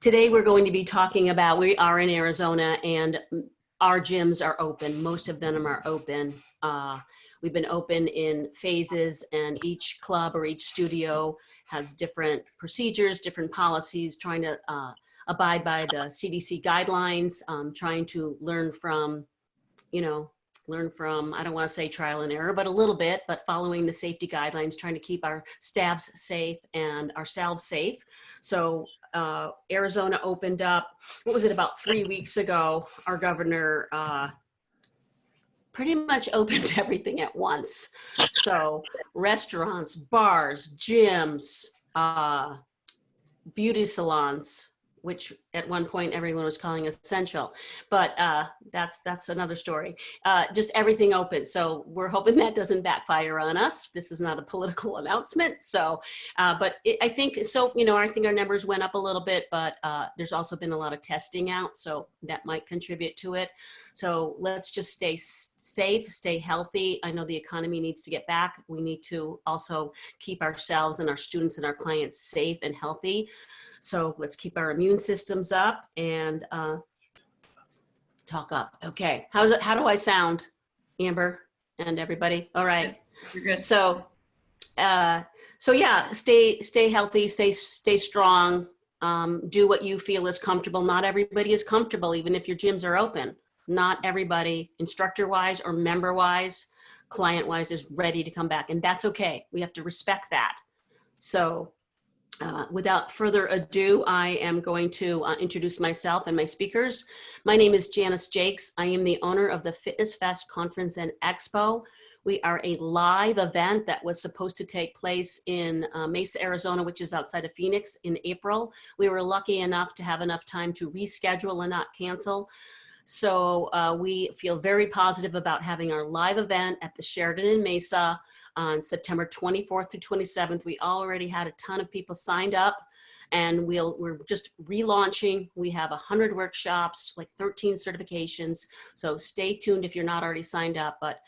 Today we're going to be talking about, we are in Arizona and our gyms are open. Most of them are open. We've been open in phases, and each club or each studio has different procedures, different policies, trying to abide by the CDC guidelines, trying to learn from, I don't want to say trial and error, but a little bit, but following the safety guidelines, trying to keep our staffs safe and ourselves safe. So Arizona opened up, what was it, about 3 weeks ago? Our governor pretty much opened everything at once. So restaurants, bars, gyms, beauty salons, which at one point everyone was calling essential, but that's another story. Just everything open. So we're hoping that doesn't backfire on us. This is not a political announcement. So, but I think our numbers went up a little bit, but there's also been a lot of testing out, so that might contribute to it. So let's just stay safe, stay healthy. I know the economy needs to get back. We need to also keep ourselves and our students and our clients safe and healthy. So let's keep our immune systems up and talk up. Okay, how do I sound, Amber and everybody? All right. You're good. So yeah, stay healthy, stay strong. Do what you feel is comfortable. Not everybody is comfortable, even if your gyms are open. Not everybody, instructor-wise or member-wise, client-wise, is ready to come back, and that's okay. We have to respect that. So without further ado, I am going to introduce myself and my speakers. My name is Janice Jacks. I am the owner of the Fitness Fest Conference and Expo. We are a live event that was supposed to take place in Mesa, Arizona, which is outside of Phoenix, in April. We were lucky enough to have enough time to reschedule and not cancel. So we feel very positive about having our live event at the Sheraton in Mesa on September 24th through 27th. We already had a ton of people signed up, and we're just relaunching. We have 100 workshops, like 13 certifications. So stay tuned if you're not already signed up. But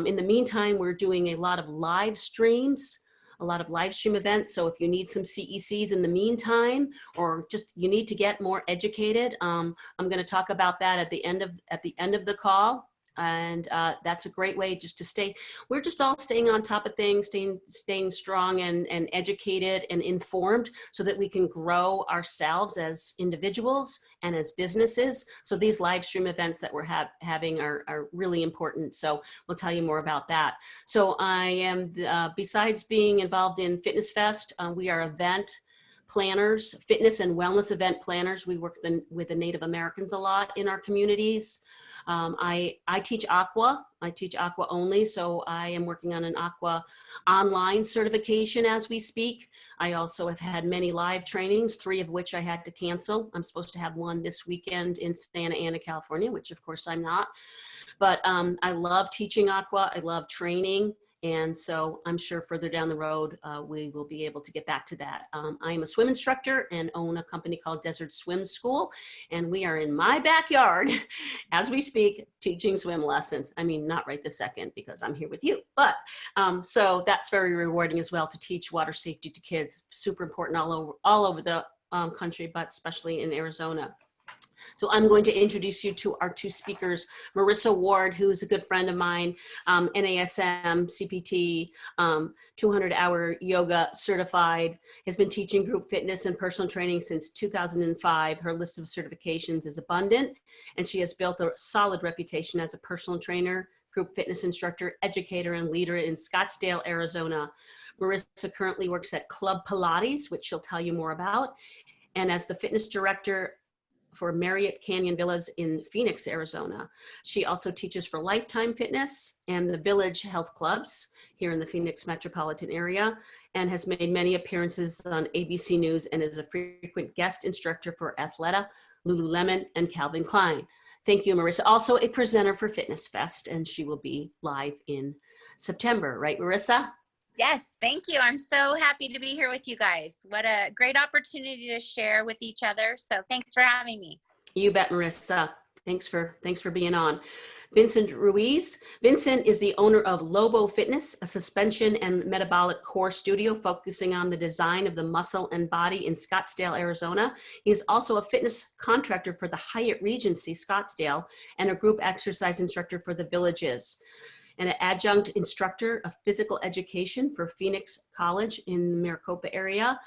in the meantime, we're doing a lot of live streams, a lot of live stream events. So if you need some CECs in the meantime, or just you need to get more educated, I'm going to talk about that at the end of the call. And that's a great way just to stay. We're just all staying on top of things, staying strong and educated and informed, so that we can grow ourselves as individuals and as businesses. So these live stream events that we're having are really important. So we'll tell you more about that. So I am, besides being involved in Fitness Fest, we are event planners, fitness and wellness event planners. We work with the Native Americans a lot in our communities. I teach aqua. I teach aqua only, so I am working on an aqua online certification as we speak. I also have had many live trainings, 3 of which I had to cancel. I'm supposed to have one this weekend in Santa Ana, California, which of course I'm not. But I love teaching aqua. I love training. And so I'm sure further down the road, we will be able to get back to that. I am a swim instructor and own a company called Desert Swim School. And we are in my backyard as we speak, teaching swim lessons. I mean, not right this second because I'm here with you, but so that's very rewarding as well, to teach water safety to kids. Super important all over the country, but especially in Arizona. So I'm going to introduce you to our 2 speakers, Marissa Ward, who is a good friend of mine, NASM, CPT, 200-hour yoga certified, has been teaching group fitness and personal training since 2005. Her list of certifications is abundant, and she has built a solid reputation as a personal trainer, group fitness instructor, educator, and leader in Scottsdale, Arizona. Marissa currently works at Club Pilates, which she'll tell you more about, and as the fitness director for Marriott Canyon Villas in Phoenix, Arizona. She also teaches for Lifetime Fitness and the Village Health Clubs here in the Phoenix metropolitan area, and has made many appearances on ABC News and is a frequent guest instructor for Athleta, Lululemon, and Calvin Klein. Thank you, Marissa. Also a presenter for Fitness Fest, and she will be live in September, right, Marissa? Yes, thank you. I'm so happy to be here with you guys. What a great opportunity to share with each other. So thanks for having me. You bet, Marissa. Thanks for being on. Vincent Ruiz. Vincent is the owner of Lobo Fitness, a suspension and metabolic core studio focusing on the design of the muscle and body in Scottsdale, Arizona. He is also a fitness contractor for the Hyatt Regency Scottsdale and a group exercise instructor for the Villages, and an adjunct instructor of physical education for Phoenix College in the Maricopa area.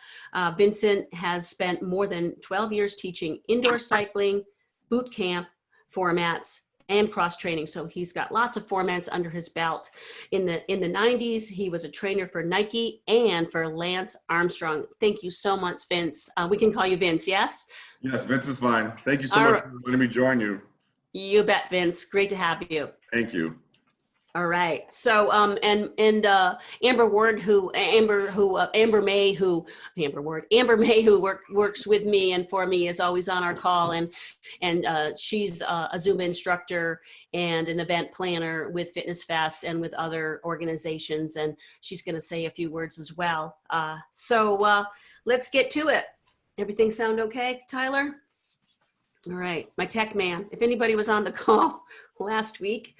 Vincent has spent more than 12 years teaching indoor cycling, boot camp formats, and cross training. So he's got lots of formats under his belt. In the 90s, he was a trainer for Nike and for Lance Armstrong. Thank you so much, Vince. We can call you Vince, yes? Yes, Vince is fine. Thank you so much for letting me join you. You bet, Vince. Great to have you. Thank you. All right. So, Amber May, who works with me and for me, is always on our call, and she's a Zumba instructor and an event planner with Fitness Fest and with other organizations, and she's going to say a few words as well. So let's get to it. Everything sound okay, Tyler? All right. My tech man. If anybody was on the call last week,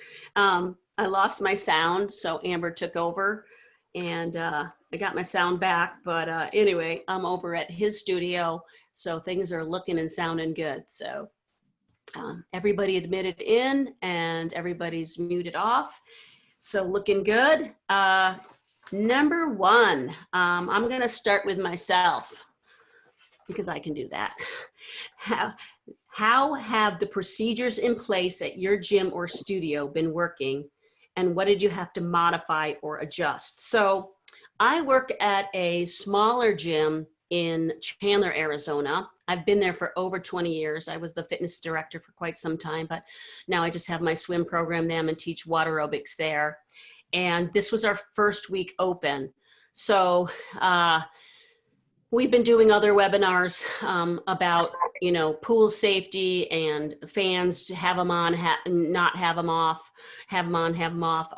I lost my sound, so Amber took over, and I got my sound back. But anyway, I'm over at his studio, so things are looking and sounding good. So everybody admitted in, and everybody's muted off. So looking good. Number one, I'm going to start with myself because I can do that. How have the procedures in place at your gym or studio been working? And what did you have to modify or adjust? So I work at a smaller gym in Chandler, Arizona. I've been there for over 20 years. I was the fitness director for quite some time, but now I just have my swim program there and teach water aerobics there. And this was our first week open. So we've been doing other webinars about, pool safety and fans, have them on, not have them off, have them on, have them off.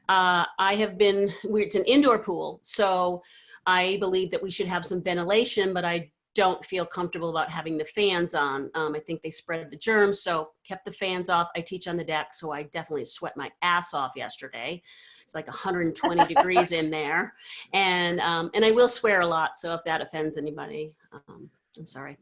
I have been, it's an indoor pool, so I believe that we should have some ventilation, but I don't feel comfortable about having the fans on. I think they spread the germs, so kept the fans off. I teach on the deck, so I definitely sweat my ass off yesterday. It's like 120 degrees in there. And I will swear a lot, so if that offends anybody, I'm sorry.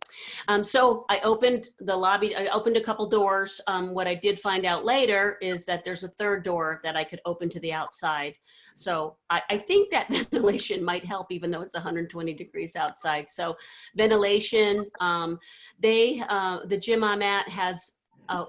So I opened the lobby, I opened a couple doors. What I did find out later is that there's a third door that I could open to the outside. So I think that ventilation might help, even though it's 120 degrees outside. So ventilation, the gym I'm at has,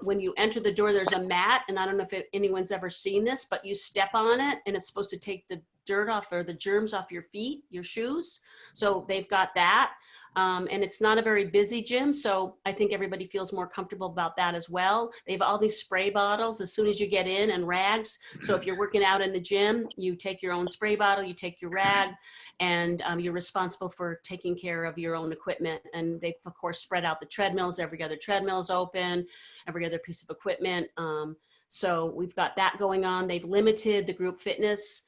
when you enter the door, there's a mat, and I don't know if anyone's ever seen this, but you step on it and it's supposed to take the dirt off or the germs off your feet, your shoes. So they've got that. And it's not a very busy gym, so I think everybody feels more comfortable about that as well. They have all these spray bottles as soon as you get in, and rags. So if you're working out in the gym, you take your own spray bottle, you take your rag, and you're responsible for taking care of your own equipment. And they've, of course, spread out the treadmills. Every other treadmill is open, every other piece of equipment. So we've got that going on. They've limited the group fitness.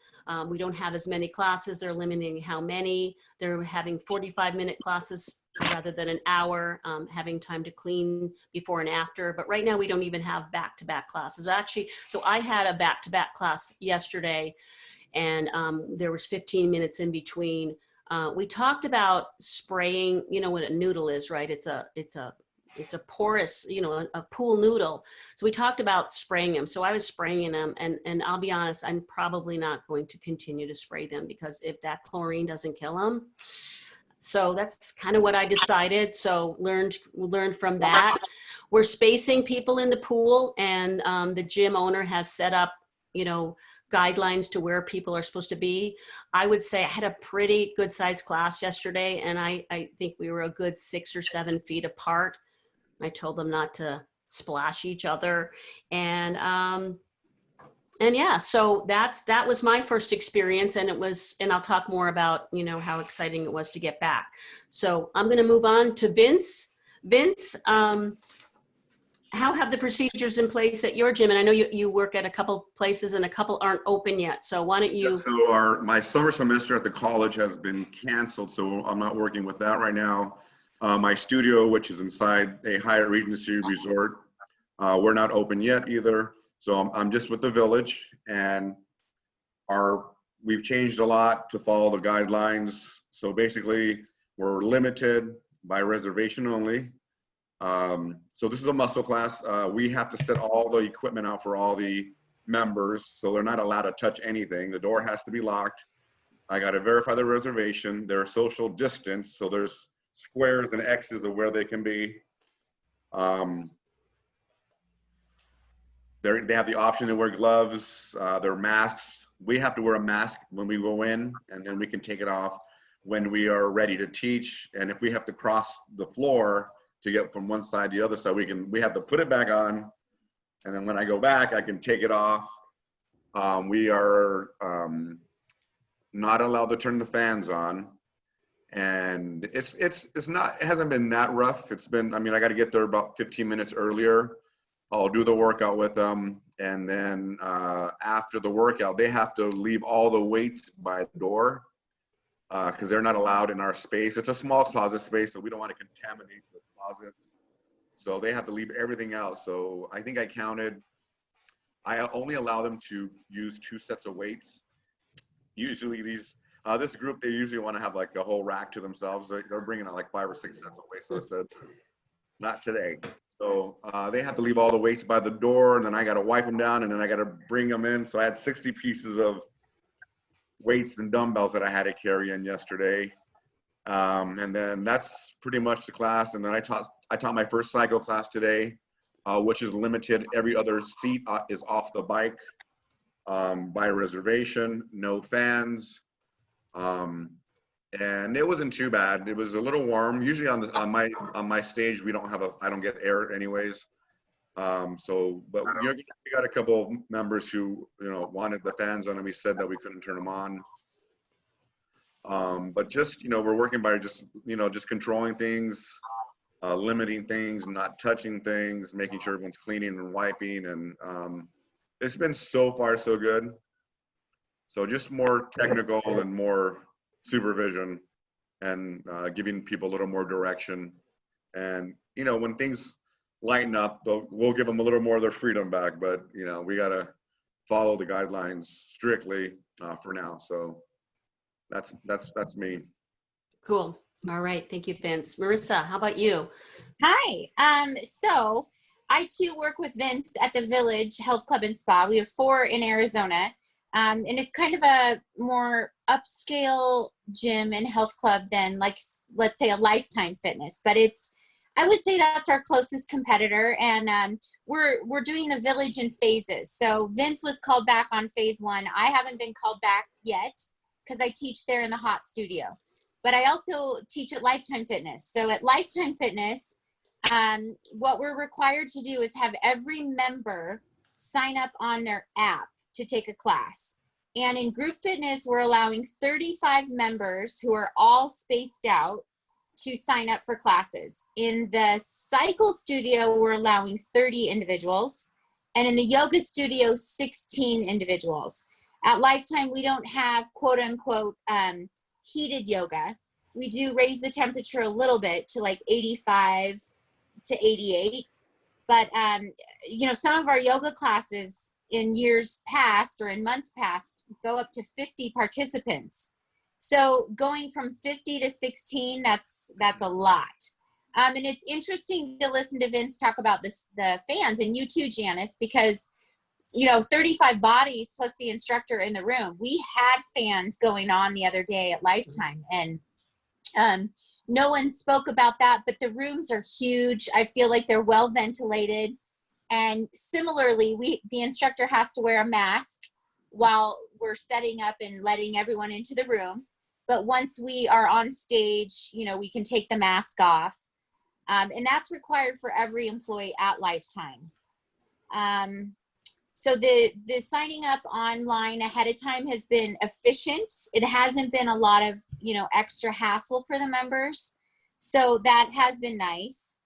We don't have as many classes. They're limiting how many. They're having 45-minute classes rather than an hour, having time to clean before and after. But right now we don't even have back-to-back classes. Actually, so I had a back-to-back class yesterday, and there was 15 minutes in between. We talked about spraying, you know what a noodle is, right? It's a porous, a pool noodle. So we talked about spraying them. So I was spraying them, and I'll be honest, I'm probably not going to continue to spray them because if that chlorine doesn't kill them. So that's kind of what I decided. So learned from that. We're spacing people in the pool, and the gym owner has set up, guidelines to where people are supposed to be. I would say I had a pretty good sized class yesterday, and I think we were a good 6 or 7 feet apart. I told them not to splash each other. And yeah, so that was my first experience, and I'll talk more about, how exciting it was to get back. So I'm going to move on to Vince. Vince, how have the procedures in place at your gym? And I know you work at a couple places and a couple aren't open yet. So why don't you? So my summer semester at the college has been canceled, so I'm not working with that right now. My studio, which is inside a Hyatt Regency resort, We're not open yet either. So I'm just with the village, and we've changed a lot to follow the guidelines. So basically, we're limited by reservation only. So this is a muscle class. We have to set all the equipment out for all the members, so they're not allowed to touch anything. The door has to be locked. I got to verify the reservation. There's social distance, so there's squares and X's of where they can be. They have the option to wear gloves, their masks. We have to wear a mask when we go in, and then we can take it off when we are ready to teach. And if we have to cross the floor to get from one side to the other side, we have to put it back on. And then when I go back, I can take it off. We are not allowed to turn the fans on. And it hasn't been that rough. It's been, I mean, I got to get there about 15 minutes earlier. I'll do the workout with them. And then after the workout, they have to leave all the weights by the door because they're not allowed in our space. It's a small closet space, so we don't want to contaminate the closet. So they have to leave everything out. So I think I only allow them to use 2 sets of weights. Usually this group, they usually want to have like a whole rack to themselves. They're bringing out like 5 or 6 sets of weights. So I said, not today. So they have to leave all the weights by the door, and then I got to wipe them down, and then I got to bring them in. So I had 60 pieces of weights and dumbbells that I had to carry in yesterday. And then that's pretty much the class. And then I taught my first cycle class today, which is limited. Every other seat is off the bike by reservation, no fans. And it wasn't too bad. It was a little warm. Usually on my stage, I don't get air anyways. But we got a couple members who, wanted the fans on, and we said that we couldn't turn them on. But just, we're working by just controlling things, limiting things, not touching things, making sure everyone's cleaning and wiping. And it's been so far so good. So just more technical and more supervision, and giving people a little more direction. And, when things lighten up, we'll give them a little more of their freedom back. But, we got to follow the guidelines strictly for now. So that's me. Cool. All right. Thank you, Vince. Marissa, how about you? Hi. So I too work with Vince at the Village Health Club and Spa. We have 4 in Arizona. And it's kind of a more upscale gym and health club than, like, let's say, a Lifetime Fitness. But I would say that's our closest competitor. And we're doing the Village in phases. So Vince was called back on phase 1. I haven't been called back yet because I teach there in the hot studio. But I also teach at Lifetime Fitness. So at Lifetime Fitness, what we're required to do is have every member sign up on their app to take a class. And in group fitness, we're allowing 35 members who are all spaced out to sign up for classes. In the cycle studio, we're allowing 30 individuals. And in the yoga studio, 16 individuals. At Lifetime, we don't have quote unquote heated yoga. We do raise the temperature a little bit to like 85 to 88. But, some of our yoga classes in years past or in months past go up to 50 participants. So going from 50 to 16, that's a lot. And it's interesting to listen to Vince talk about the fans, and you too, Janice, because 35 bodies plus the instructor in the room. We had fans going on the other day at Lifetime, and no one spoke about that, but the rooms are huge. I feel like they're well ventilated. And similarly, the instructor has to wear a mask while we're setting up and letting everyone into the room. But once we are on stage, we can take the mask off. And that's required for every employee at Lifetime. So the signing up online ahead of time has been efficient. It hasn't been a lot of, extra hassle for the members. So that has been nice.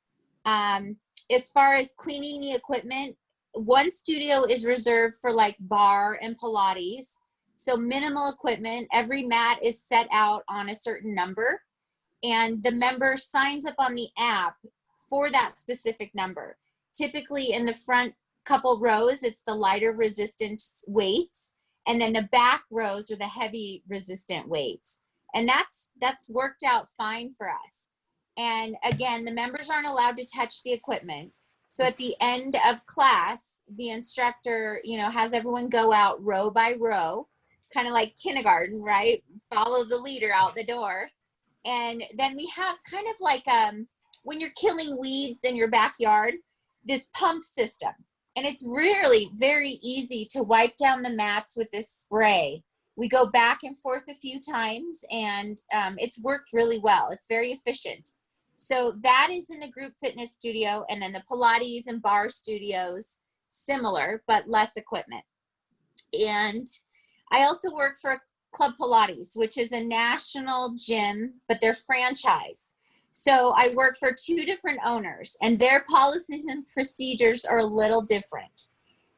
As far as cleaning the equipment, one studio is reserved for like bar and Pilates. So minimal equipment, every mat is set out on a certain number, and the member signs up on the app for that specific number. typically in the front couple rows, it's the lighter resistance weights. And then the back rows are the heavy resistant weights. And that's worked out fine for us. And again, the members aren't allowed to touch the equipment. So at the end of class, the instructor, you know, has everyone go out row by row, kind of like kindergarten, right? Follow the leader out the door. And then we have kind of like when you're killing weeds in your backyard, this pump system. And it's really very easy to wipe down the mats with this spray. We go back and forth a few times, and it's worked really well. It's very efficient. So that is in the group fitness studio, and then the Pilates and bar studios, similar, but less equipment. And I also work for Club Pilates, which is a national gym, but they're franchise. So I work for 2 different owners, and their policies and procedures are a little different.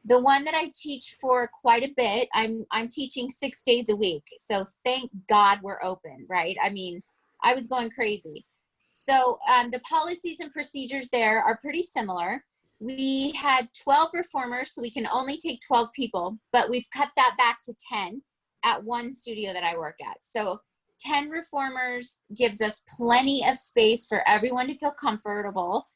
The one that I teach for quite a bit, I'm teaching 6 days a week. So thank God we're open, right? I mean, I was going crazy. So the policies and procedures there are pretty similar. We had 12 reformers, so we can only take 12 people, but we've cut that back to 10 at one studio that I work at. So 10 reformers gives us plenty of space for everyone to feel comfortable.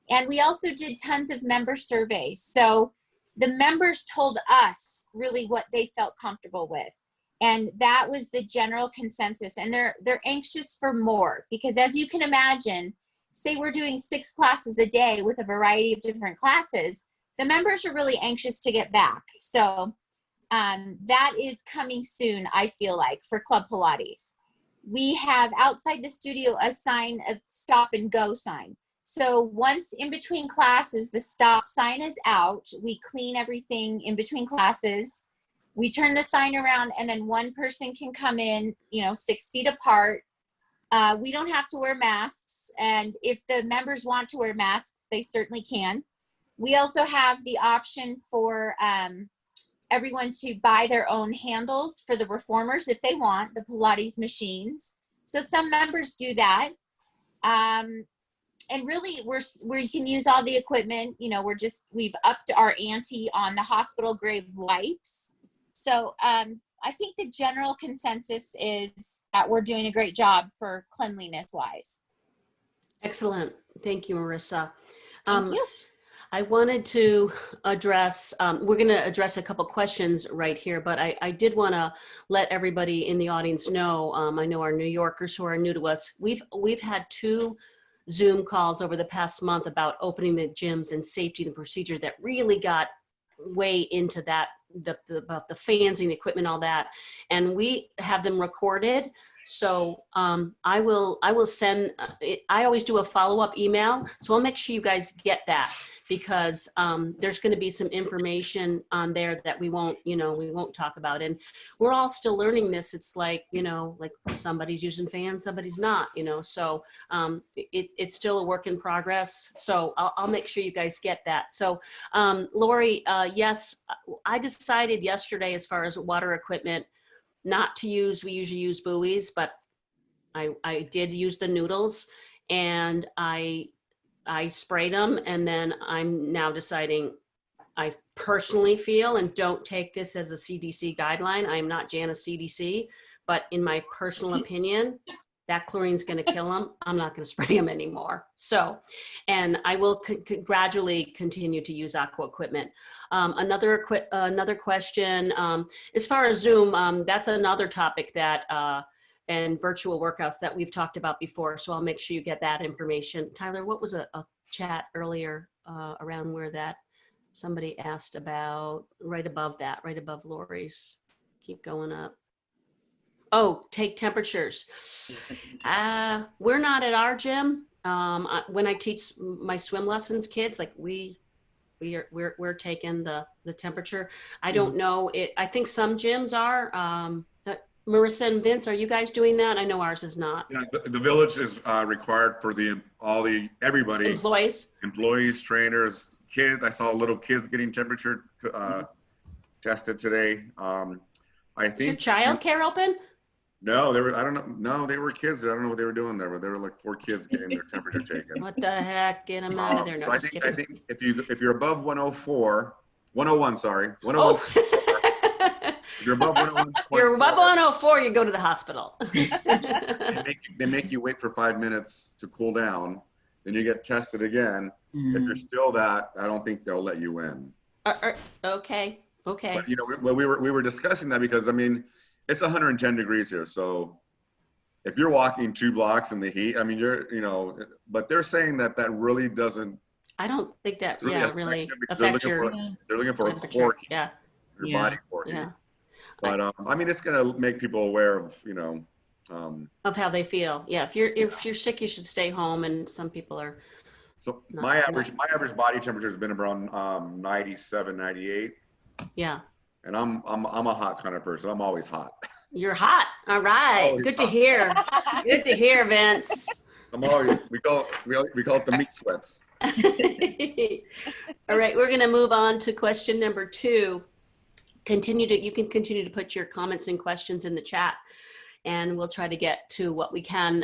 And we also did tons of member surveys. So the members told us really what they felt comfortable with. And that was the general consensus. And they're anxious for more, because as you can imagine, say we're doing 6 classes a day with a variety of different classes, the members are really anxious to get back. So that is coming soon, I feel like, for Club Pilates. We have outside the studio a stop and go sign. So once in between classes, the stop sign is out. We clean everything in between classes. We turn the sign around, and then one person can come in, 6 feet apart. We don't have to wear masks. And if the members want to wear masks, they certainly can. We also have the option for everyone to buy their own handles for the reformers if they want, the Pilates machines. So some members do that. And really, we can use all the equipment. We've upped our ante on the hospital grade wipes. So I think the general consensus is that we're doing a great job for cleanliness wise. Excellent. Thank you, Marissa. Thank you. I wanted to address, we're going to address a couple questions right here, but I did want to let everybody in the audience know, I know our New Yorkers who are new to us, we've had 2 Zoom calls over the past month about opening the gyms and safety and procedure that really got way into that, about the fans and the equipment, all that. And we have them recorded. So I will send, I always do a follow-up email. So I'll make sure you guys get that, because there's going to be some information on there that we won't talk about. And we're all still learning this. It's like, like somebody's using fans, somebody's not, so it's still a work in progress. So I'll make sure you guys get that. So Lori, yes, I decided yesterday, as far as water equipment, not to use, we usually use buoys, but I did use the noodles, and I sprayed them, and then I'm now deciding, I personally feel, and don't take this as a CDC guideline, I'm not Janice CDC, but in my personal opinion, that chlorine's going to kill them. I'm not going to spray them anymore. So, and I will gradually continue to use aqua equipment. Another question, as far as Zoom, that's another topic that, and virtual workouts that we've talked about before. So I'll make sure you get that information. Tyler, what was a chat earlier around where that somebody asked about, right above Lori's? Keep going up. Oh, take temperatures. We're not at our gym. When I teach my swim lessons, kids, like we're taking the temperature. I don't know it. I think some gyms are. Marissa and Vince, are you guys doing that? I know ours is not. Yeah, the village is required for everybody. Employees, trainers, kids. I saw little kids getting temperature tested today. I think. Is your childcare open? No, they were, I don't know. No, they were kids. I don't know what they were doing there, but they were like 4 kids getting their temperature taken. What the heck? Get them out of there. No, So I just think, kidding. if you're above 104, 101, sorry, 101, Oh, if you're above 101.4, you're above 104, you go to the hospital. they make you wait for 5 minutes to cool down. Then you get tested again. If you're still that, I don't think they'll let you in. Okay. But you know, we were discussing that because I mean, it's 110 degrees here, so if you're walking 2 blocks in the heat, I mean, but they're saying that really doesn't. I don't think that, really They're affects your looking for a temperature. core heat, Yeah. your body core heat. Yeah. But I mean, it's gonna make people aware of, Of how they feel. Yeah. If you're sick, you should stay home. And some people are. So my average body temperature has been around 97, 98. Yeah. And I'm a hot kind of person. I'm always hot. You're hot. All right. Always Good to hot. hear. Good to hear, Vince. I'm always, we call it the meat sweats. All right, we're going to move on to question number 2. You can continue to put your comments and questions in the chat, and we'll try to get to what we can,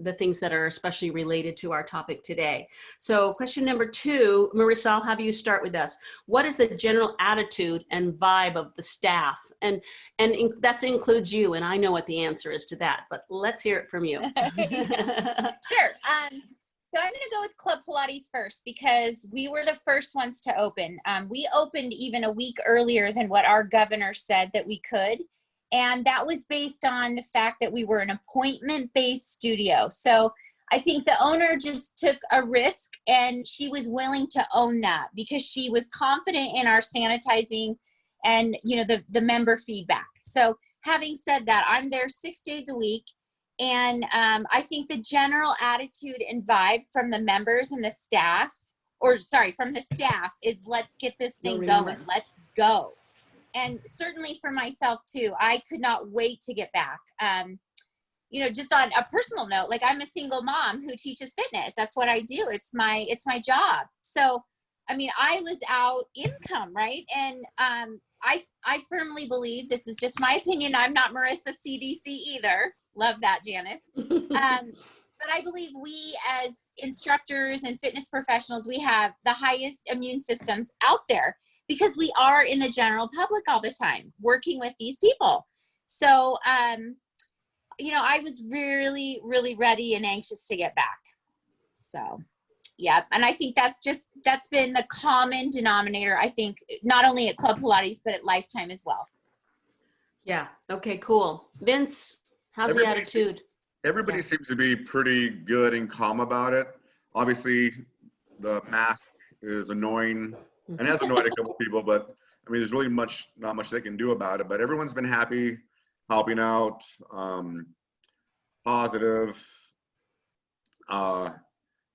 the things that are especially related to our topic today. So question number 2, Marissa, I'll have you start with us. What is the general attitude and vibe of the staff? And that includes you, and I know what the answer is to that, but let's hear it from you. Sure. So I'm going to go with Club Pilates first because we were the first ones to open. We opened even a week earlier than what our governor said that we could. And that was based on the fact that we were an appointment-based studio. So I think the owner just took a risk and she was willing to own that because she was confident in our sanitizing and, the member feedback. So having said that, I'm there 6 days a week. And I think the general attitude and vibe from the members and the staff, from the staff is let's get this thing going. Let's go. And certainly for myself too, I could not wait to get back. Just on a personal note, like I'm a single mom who teaches fitness. That's what I do. It's my job. So, I mean, I was out income, right? And I firmly believe, this is just my opinion, I'm not Marissa CDC either. Love that, Janice. But I believe we as instructors and fitness professionals, we have the highest immune systems out there because we are in the general public all the time working with these people. So, I was really, really ready and anxious to get back. So, yeah. And I think that's been the common denominator, I think, not only at Club Pilates, but at Lifetime as well. Yeah. Okay, cool. Vince, how's the attitude? Everybody seems to be pretty good and calm about it. Obviously, the mask is annoying and has annoyed a couple people, but I mean, there's really not much they can do about it. But everyone's been happy, helping out, positive.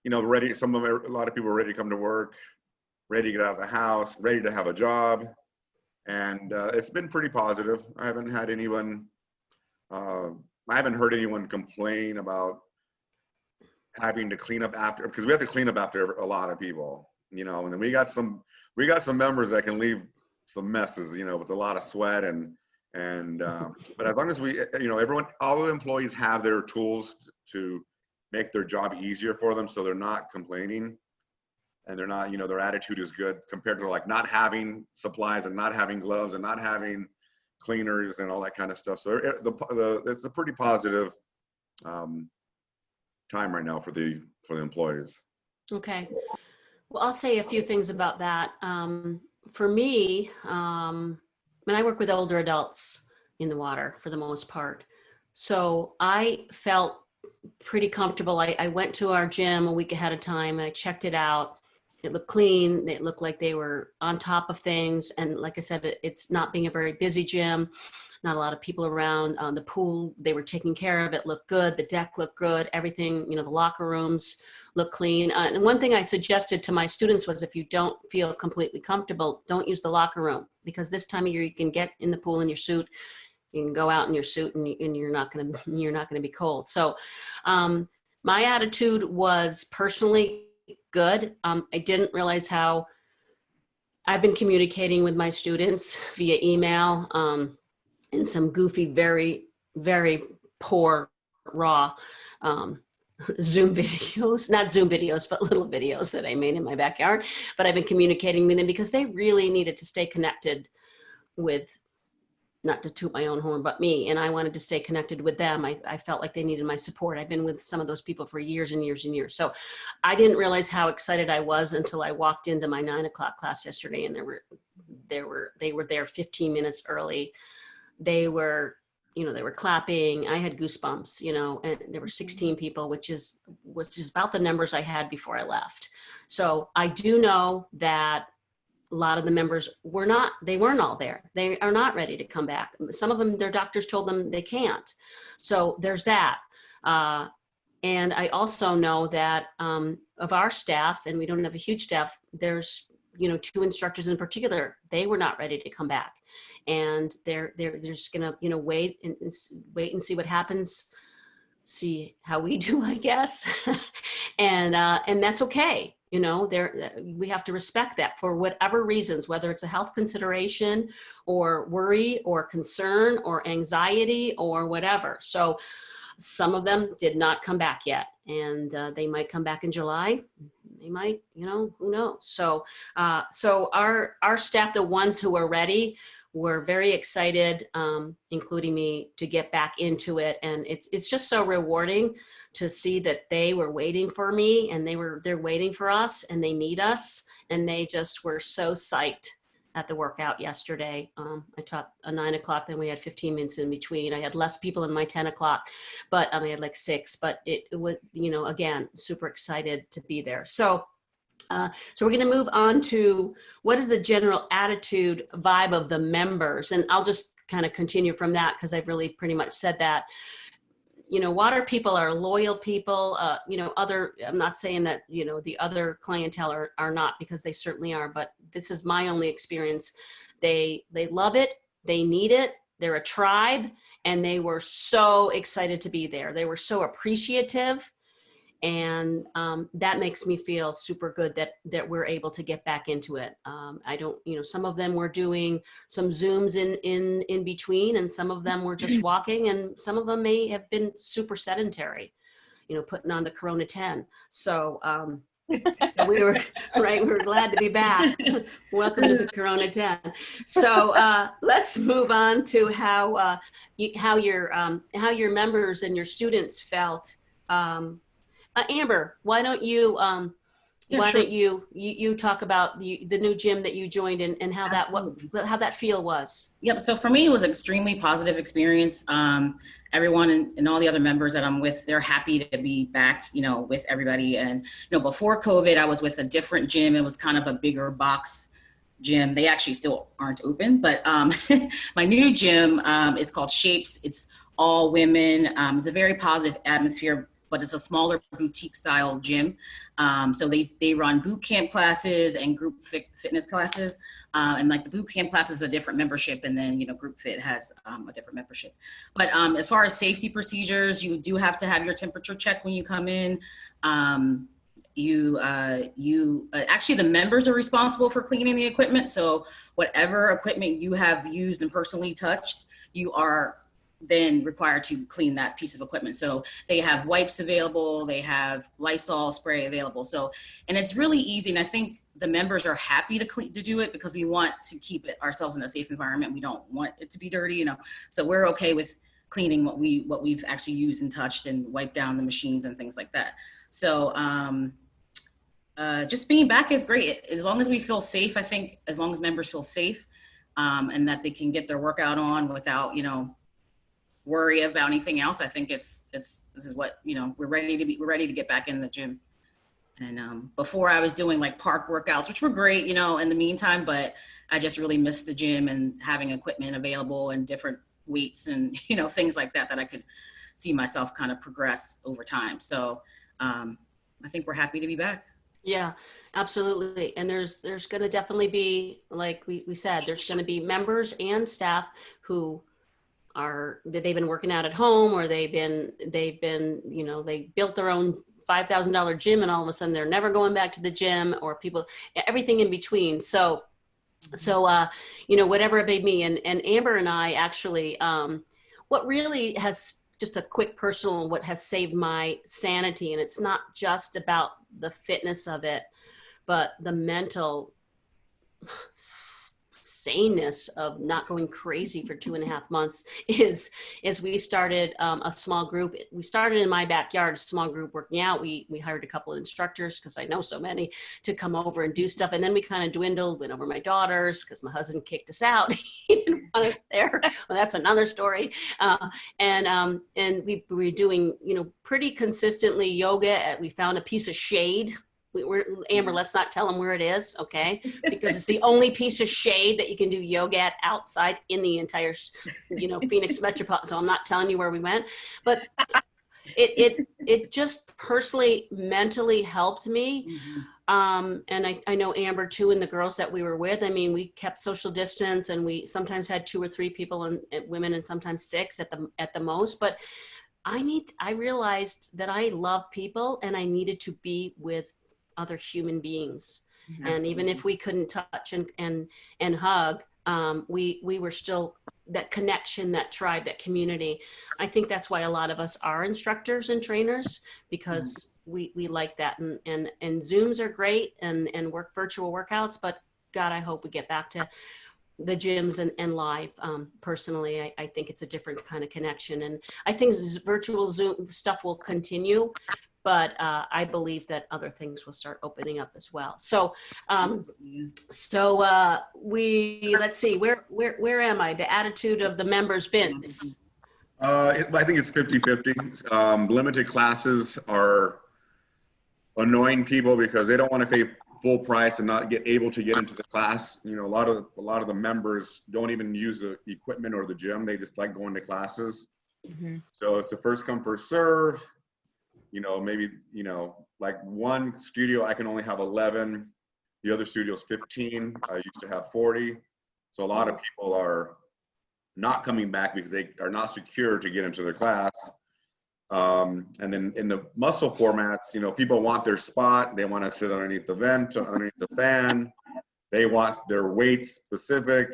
Ready. A lot of people are ready to come to work, ready to get out of the house, ready to have a job, and it's been pretty positive. I haven't had anyone. I haven't heard anyone complain about having to clean up after, because we have to clean up after a lot of people, and then we got some members that can leave some messes, with a lot of sweat but as long as we, all the employees have their tools to make their job easier for them, so they're not complaining and they're not, their attitude is good compared to like not having supplies and not having gloves and not having cleaners and all that kind of stuff. So it's a pretty positive time right now for the employees. Okay. Well, I'll say a few things about that. For me, I work with older adults in the water for the most part. So I felt pretty comfortable. I went to our gym a week ahead of time and I checked it out. It looked clean. It looked like they were on top of things. And like I said, it's not being a very busy gym, not a lot of people around. The pool, they were taking care of it, looked good. The deck looked good. Everything, the locker rooms look clean. And one thing I suggested to my students was if you don't feel completely comfortable, don't use the locker room, because this time of year you can get in the pool in your suit. You can go out in your suit and you're not going to be cold. So my attitude was personally good. I didn't realize how I've been communicating with my students via email in some goofy, very, very poor, raw Zoom videos, not Zoom videos, but little videos that I made in my backyard. But I've been communicating with them because they really needed to stay connected with, not to toot my own horn, but me. And I wanted to stay connected with them. I felt like they needed my support. I've been with some of those people for years and years and years. So I didn't realize how excited I was until I walked into my 9 o'clock class yesterday, and they were there 15 minutes early. They were clapping. I had goosebumps, and there were 16 people, which was just about the numbers I had before I left. So I do know that a lot of the members weren't all there. They are not ready to come back. Some of them, their doctors told them they can't. So there's that. And I also know that of our staff, and we don't have a huge staff, there's, 2 instructors in particular, they were not ready to come back. And they're just gonna, wait and see what happens, see how we do, I guess. And that's okay. We have to respect that for whatever reasons, whether it's a health consideration or worry or concern or anxiety or whatever. So some of them did not come back yet, and they might come back in July. They might, who knows? So our staff, the ones who are ready, were very excited, including me, to get back into it. And it's just so rewarding to see that they were waiting for me, and they're waiting for us, and they need us. And they just were so psyched at the workout yesterday. I taught a 9 o'clock, then we had 15 minutes in between. I had less people in my 10 o'clock, but I had like 6, but it was, again, super excited to be there. So we're going to move on to what is the general attitude, vibe of the members. And I'll just kind of continue from that because I've really pretty much said that. Water people are loyal people. I'm not saying that, the other clientele are not, because they certainly are, but this is my only experience. They love it. They need it. They're a tribe, and they were so excited to be there. They were so appreciative. And that makes me feel super good that we're able to get back into it. Some of them were doing some Zooms in between, and some of them were just walking, and some of them may have been super sedentary, putting on the Corona 10. So we were glad to be back. Welcome to the Corona 10. So let's move on to how your members and your students felt. Amber, why don't you you talk about the new gym that you joined and how how that feel was? Yep. So for me, it was an extremely positive experience. Everyone and all the other members that I'm with, they're happy to be back, with everybody. And before COVID, I was with a different gym. It was kind of a bigger box gym. They actually still aren't open, but my new gym, it's called Shapes. It's all women. It's a very positive atmosphere, but it's a smaller boutique style gym. So they run boot camp classes and group fitness classes. And like the boot camp class is a different membership, and then, group fit has a different membership. But as far as safety procedures, you do have to have your temperature checked when you come in. Actually the members are responsible for cleaning the equipment. So whatever equipment you have used and personally touched, you are then required to clean that piece of equipment. So they have wipes available, they have Lysol spray available. So, and it's really easy. And I think the members are happy to do it because we want to keep ourselves in a safe environment. We don't want it to be dirty, so we're okay with cleaning what we've actually used and touched and wiped down the machines and things like that. So, just being back is great. As long as we feel safe, I think as long as members feel safe, and that they can get their workout on without, worry about anything else. I think this is what, we're ready to get back in the gym. And before I was doing like park workouts, which were great, in the meantime, but I just really missed the gym and having equipment available and different weights and, things like that I could see myself kind of progress over time. So I think we're happy to be back. Yeah, absolutely. And there's going to definitely be, like we said, there's going to be members and staff who they've been working out at home, or they've been, they built their own $5,000 gym, and all of a sudden they're never going back to the gym, or people, everything in between. So whatever it may be. And Amber and I actually, what really has just a quick personal, what has saved my sanity. And it's not just about the fitness of it, but the mental saneness of not going crazy for 2.5 months is we started a small group. We started in my backyard, a small group working out. We hired a couple of instructors, because I know so many, to come over and do stuff. And then we kind of dwindled, went over my daughters because my husband kicked us out. He didn't want us there. Well, that's another story. And we were doing, pretty consistently yoga. We found a piece of shade. Amber, let's not tell them where it is, okay? Because it's the only piece of shade that you can do yoga at outside in the entire, Phoenix metropolitan. So I'm not telling you where we went, but it just personally, mentally helped me. And I know Amber too, and the girls that we were with. I mean, we kept social distance, and we sometimes had 2 or 3 people and women, and sometimes 6 at the most. But I realized that I love people, and I needed to be with other human beings. Absolutely. And even if we couldn't touch and hug, we were still that connection, that tribe, that community. I think that's why a lot of us are instructors and trainers, because we like that. And Zooms are great and work virtual workouts, but God, I hope we get back to the gyms and live. Personally, I think it's a different kind of connection. And I think virtual Zoom stuff will continue, but I believe that other things will start opening up as well. So, let's see, where am I? The attitude of the members, Vince. I think it's 50-50. Limited classes are annoying people because they don't want to pay full price and not able to get into the class. A lot of the members don't even use the equipment or the gym. They just like going to classes. So it's a first come, first serve. Maybe, like one studio, I can only have 11. The other studio's 15. I used to have 40. So a lot of people are not coming back because they are not secure to get into their class. And then in the muscle formats, people want their spot. They want to sit underneath the vent, underneath the fan. They want their weight specific.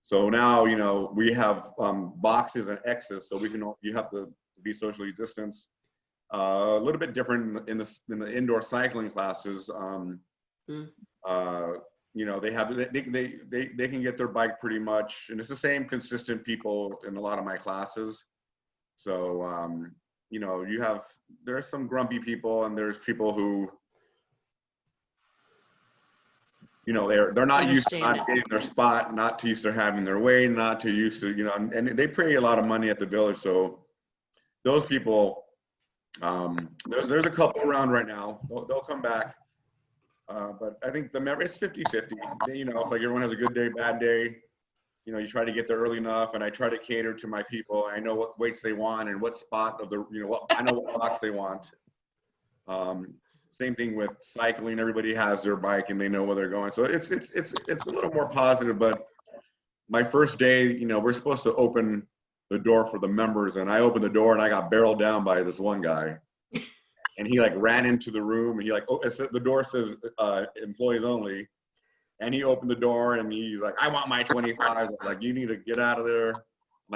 So now, we have boxes and X's, so you have to be socially distanced. A little bit different in the indoor cycling classes. They can get their bike pretty much, and it's the same consistent people in a lot of my classes. So there's some grumpy people, and there's people who they're not used to not getting their spot, not too used to having their way, not too used to and they pay a lot of money at the village. So those people. There's a couple around right now. They'll come back, but I think it's 50-50. It's like everyone has a good day, bad day. You try to get there early enough, and I try to cater to my people. I know what weights they want and what spot of the I know what box they want. Same thing with cycling. Everybody has their bike and they know where they're going. So it's a little more positive. But my first day, we're supposed to open the door for the members, and I opened the door and I got barreled down by this one guy, and he ran into the room, and he the door says employees only, and he opened the door and he's like, I want my 25s. I was like, you need to get out of there.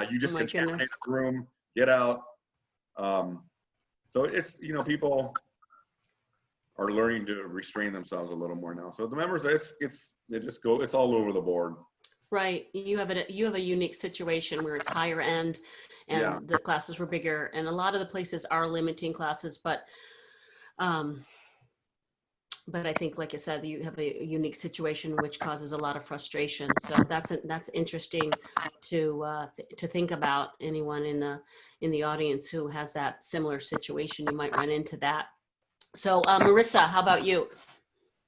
You just contaminated the room, get out. So it's people are learning to restrain themselves a little more now. So the members, it's all over the board. Right. You have a unique situation where it's higher end, and the classes were bigger, and a lot of the places are limiting classes, but I think, like you said, you have a unique situation which causes a lot of frustration. So that's interesting to think about. Anyone in the audience who has that similar situation, you might run into that. So Marissa, how about you?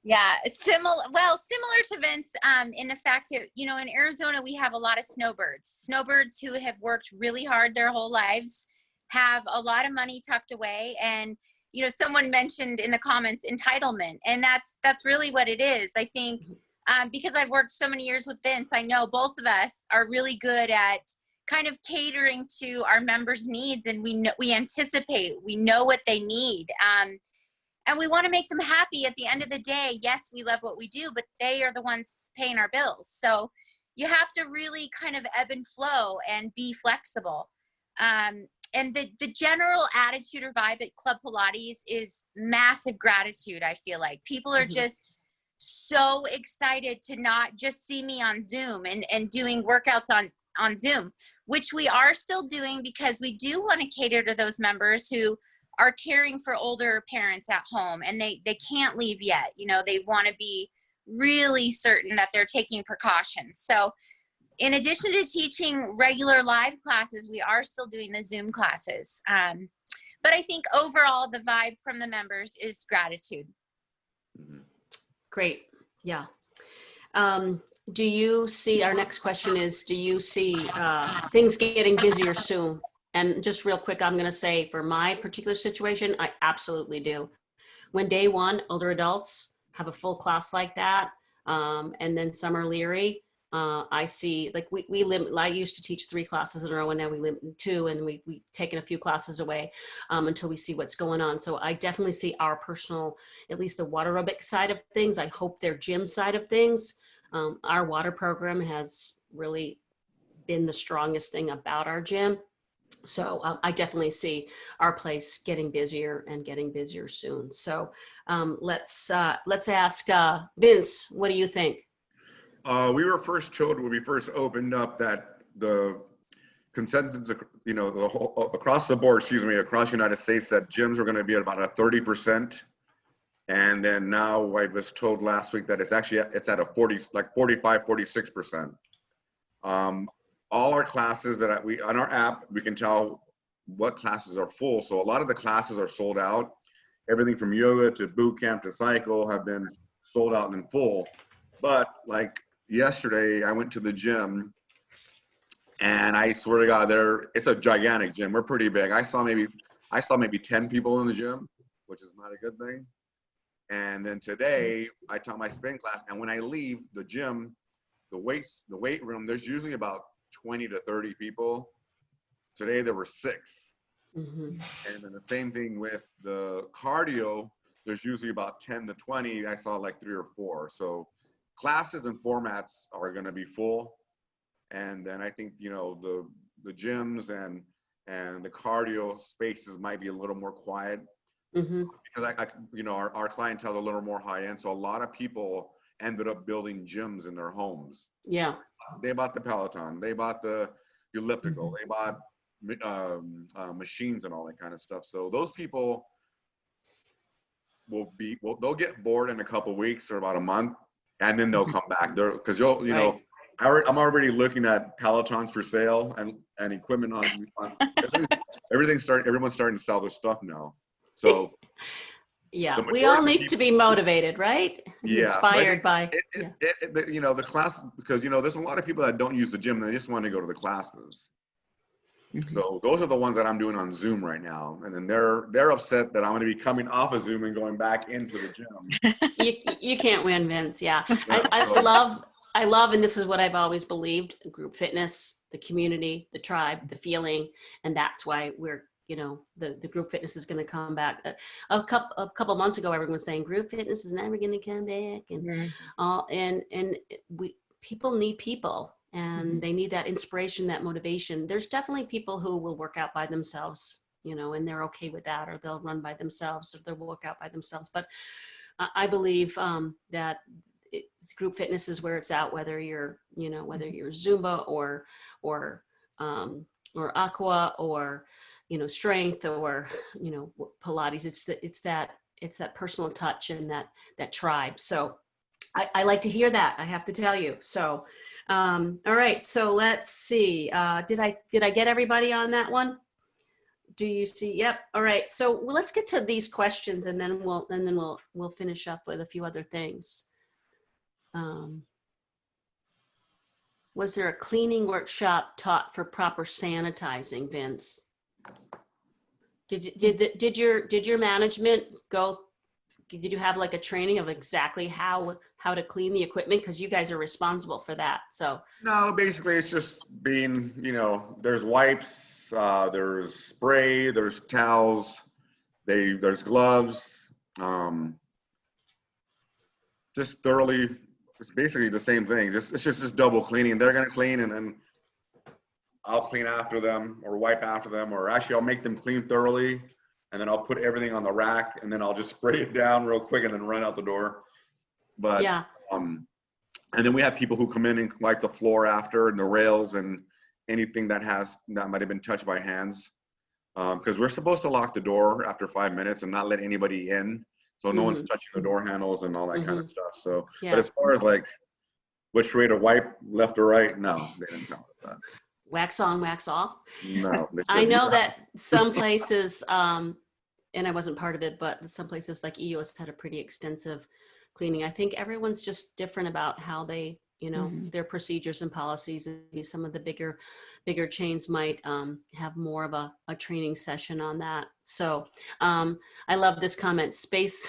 Yeah, similar to Vince, in the fact that, in Arizona, we have a lot of snowbirds who have worked really hard their whole lives, have a lot of money tucked away. And, someone mentioned in the comments entitlement, and that's really what it is. I think, because I've worked so many years with Vince, I know both of us are really good at kind of catering to our members' needs, and we anticipate, we know what they need. And we want to make them happy at the end of the day. Yes, we love what we do, but they are the ones paying our bills. So you have to really kind of ebb and flow and be flexible. and the general attitude or vibe at Club Pilates is massive gratitude. I feel like people are just so excited to not just see me on Zoom and doing workouts on Zoom, which we are still doing because we do want to cater to those members who are caring for older parents at home and they can't leave yet. You know, they want to be really certain that they're taking precautions. So in addition to teaching regular live classes, we are still doing the Zoom classes. But I think overall the vibe from the members is gratitude. Great. Yeah. Do you see, our next question is, do you see things getting busier soon? And just real quick, I'm going to say for my particular situation, I absolutely do. When day one, older adults have a full class like that, and then some are leery, I see, like we limit, I used to teach 3 classes in a row and now we limit 2, and we've taken a few classes away until we see what's going on. So I definitely see our personal, at least the water aerobic side of things. I hope their gym side of things. Our water program has really been the strongest thing about our gym. So I definitely see our place getting busier and getting busier soon. So let's ask Vince, what do you think? We were first told when we first opened up that the consensus, you know, the whole, across the board, across the United States, that gyms are going to be at about a 30%. And then now I was told last week that it's at a 45, 46%. All our classes that on our app, we can tell what classes are full. So a lot of the classes are sold out. Everything from yoga to boot camp to cycle have been sold out and full. But like yesterday, I went to the gym, and I swear to God, it's a gigantic gym. We're pretty big. I saw maybe 10 people in the gym, which is not a good thing. And then today, I taught my spin class, and when I leave the gym, the weight room, there's usually about 20 to 30 people. Today there were 6. And then the same thing with the cardio, there's usually about 10 to 20. I saw like 3 or 4. So classes and formats are going to be full. And then I think, you know, the gyms and the cardio spaces might be a little more quiet. Because you know, our clientele are a little more high end. So a lot of people ended up building gyms in their homes. Yeah. They bought the Peloton, they bought the elliptical, they bought machines and all that kind of stuff. So those people they'll get bored in a couple weeks or about a month, and then they'll come back there because you know, I'm already looking at Pelotons for sale and equipment on everyone's starting to sell this stuff now. So yeah, we all need to be motivated, right? Yeah, Inspired by. You know, the class, because, you know, there's a lot of people that don't use the gym. They just want to go to the classes. So those are the ones that I'm doing on Zoom right now. And then they're upset that I'm going to be coming off of Zoom and going back into the gym. You can't win, Vince. Yeah. I love, and this is what I've always believed, group fitness, the community, the tribe, the feeling. And that's why we're, you know, the group fitness is going to come back. A couple months ago, everyone was saying group fitness is never going to come back, and people need people, and they need that inspiration, that motivation. There's definitely people who will work out by themselves, you know, and they're okay with that, or they'll run by themselves, or they'll work out by themselves. But I believe that group fitness is where it's at, whether you're Zumba or Aqua or, you know, strength or, you know, Pilates. It's that personal touch and that tribe. So I like to hear that, I have to tell you. So, all right. So let's see. Did I get everybody on that one? Do you see? Yep. All right. So let's get to these questions, and then we'll finish up with a few other things. Was there a cleaning workshop taught for proper sanitizing, Vince? Did your management go? Did you have like a training of exactly how to clean the equipment? Because you guys are responsible for that. So no, basically it's just being, you know, there's wipes, there's spray, there's towels, there's gloves, just thoroughly. It's basically the same thing. It's just double cleaning. They're gonna clean, and then I'll clean after them or wipe after them, or actually I'll make them clean thoroughly, and then I'll put everything on the rack, and then I'll just spray it down real quick and then run out the door. But Yeah. and then we have people who come in and wipe the floor after, and the rails and anything that might have been touched by hands. Because we're supposed to lock the door after 5 minutes and not let anybody in, so no one's touching the door handles and all that kind of stuff. So, Yeah. but as far as like which way to wipe, left or right, no, they didn't tell us that. Wax on, wax off. No, they I said, know "Yeah." that some places, and I wasn't part of it, but some places like EOS had a pretty extensive cleaning. I think everyone's just different about how they, their procedures and policies. Maybe some of the bigger chains might have more of a training session on that. So I love this comment: space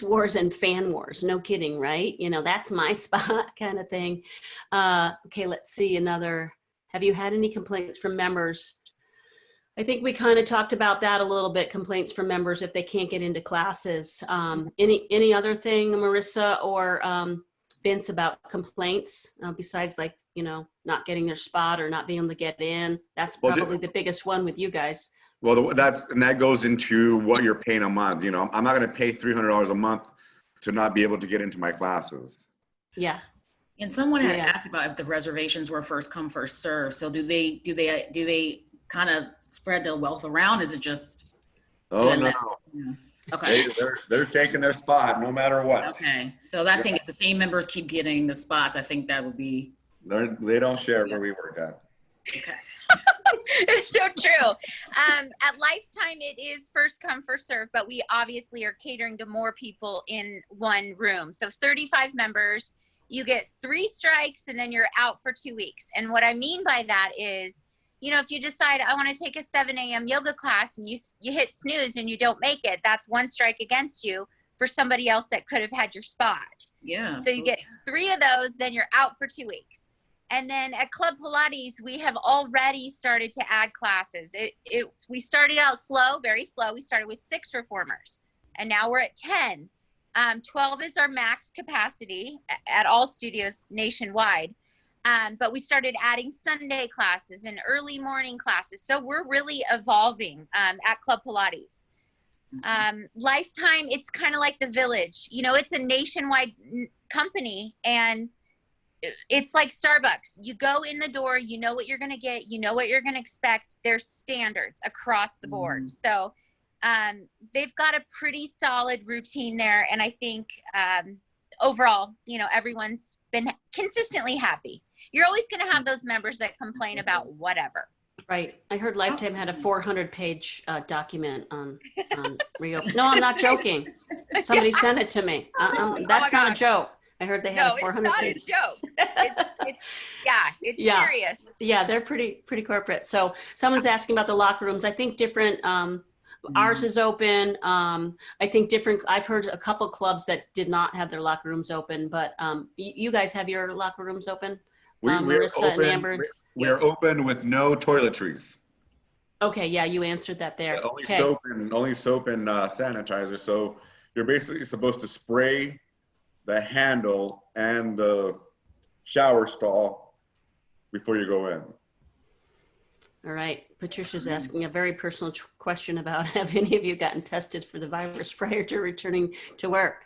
wars and fan wars. No kidding, right? That's my spot kind of thing. Okay, let's see another. Have you had any complaints from members? I think we kind of talked about that a little bit, complaints from members if they can't get into classes. Any other thing, Marissa or Vince, about complaints besides like, not getting their spot or not being able to get in? That's probably the biggest one with you guys. Well, that goes into what you're paying a month. I'm not going to pay $300 a month to not be able to get into my classes. Yeah. And someone had asked about if the reservations were first come, first serve. So do they kind of spread the wealth around? Is it just? Oh, no. Okay. They're taking their spot no matter what. Okay. So that thing, if the same members keep getting the spots, I think that would be. They don't share where we work at. Okay. It's so true. At Lifetime, it is first come, first serve, but we obviously are catering to more people in one room. So 35 members, you get 3 strikes, and then you're out for 2 weeks. And what I mean by that is, if you decide I want to take a 7 a.m. yoga class and you hit snooze and you don't make it, that's 1 strike against you for somebody else that could have had your spot. Yeah. So you get 3 of those, then you're out for 2 weeks. And then at Club Pilates, we have already started to add classes. We started out slow, very slow. We started with 6 reformers, and now we're at 10. 12 is our max capacity at all studios nationwide. But we started adding Sunday classes and early morning classes. So we're really evolving at Club Pilates. Lifetime, it's kind of like the Village. It's a nationwide company, and it's like Starbucks. You go in the door, you know what you're going to get, you know what you're going to expect. There's standards across the board. So they've got a pretty solid routine there. And I think overall, everyone's been consistently happy. You're always going to have those members that complain about whatever. Right. I heard Lifetime had a 400-page document on reopen. No, I'm not joking. Somebody sent it to me. That's not a joke. I heard they had a 400 page. No, it's not a joke. It's serious. Yeah, they're pretty corporate. So someone's asking about the locker rooms. I think different. Ours is open. I think different. I've heard a couple clubs that did not have their locker rooms open, but you guys have your locker rooms open. Marissa and Amber. We are open with no toiletries. Okay, yeah, you answered that there. Only soap and sanitizer. So you're basically supposed to spray the handle and the shower stall before you go in. All right. Patricia's asking a very personal question about, have any of you gotten tested for the virus prior to returning to work?